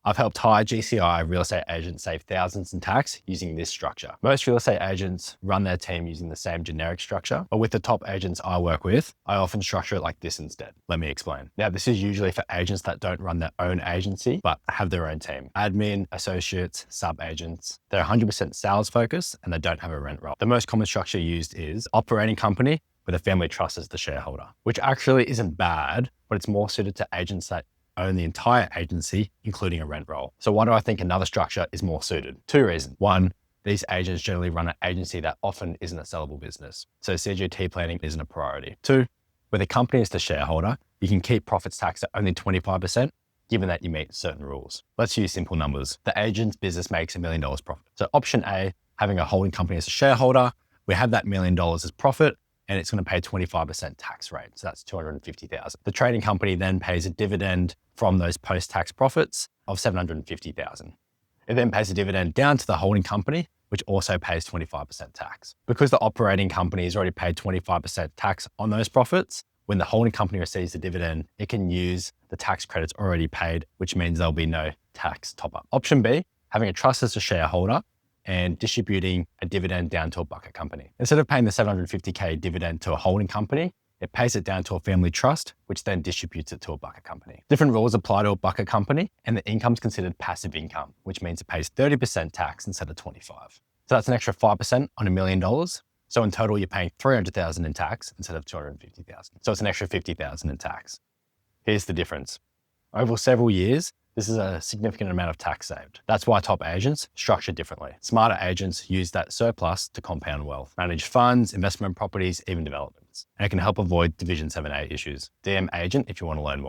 I've helped High-GCI real estate agents save thousands in tax using this structure. Most real estate agents run their team using the same generic structure, but with the top agents I work with, I often structure it like this instead. Let me explain. Now, this is usually for agents that don't run their own agency, but have their own team. Admin, associates, sub-agents. They're 100% sales focused and they don't have a rent roll. The most common structure used is operating company with a family trust as the shareholder, which actually isn't bad, but it's more suited to agents that own the entire agency, including a rent roll. So why do I think another structure is more suited? Two reasons. One, these agents generally run an agency that often isn't a sellable business, so CGT planning isn't a priority. Two, where the company is the shareholder, you can keep profits taxed at only 25%, given that you meet certain rules. Let's use simple numbers. The agent's business makes $1 million profit. So option A, having a holding company as a shareholder, we have that $1 million as profit, and it's going to pay 25% tax rate. So that's $250,000. The trading company then pays a dividend from those post-tax profits of $750,000. It then pays a dividend down to the holding company, which also pays 25% tax. Because the operating company has already paid 25% tax on those profits, when the holding company receives the dividend, it can use the tax credits already paid, which means there'll be no tax top-up. Option B, having a trust as a shareholder and distributing a dividend down to a bucket company. Instead of paying the $750K dividend to a holding company, it pays it down to a family trust, which then distributes it to a bucket company. Different rules apply to a bucket company, and the income is considered passive income, which means it pays 30% tax instead of 25%. So that's an extra 5% on $1 million. So in total, you're paying $300,000 in tax instead of $250,000. So it's an extra $50,000 in tax. Here's the difference. Over several years, this is a significant amount of tax saved. That's why top agents structure differently. Smarter agents use that surplus to compound wealth, manage funds, investment properties, even developments. And it can help avoid Division 7A issues. DM agent if you want to learn more.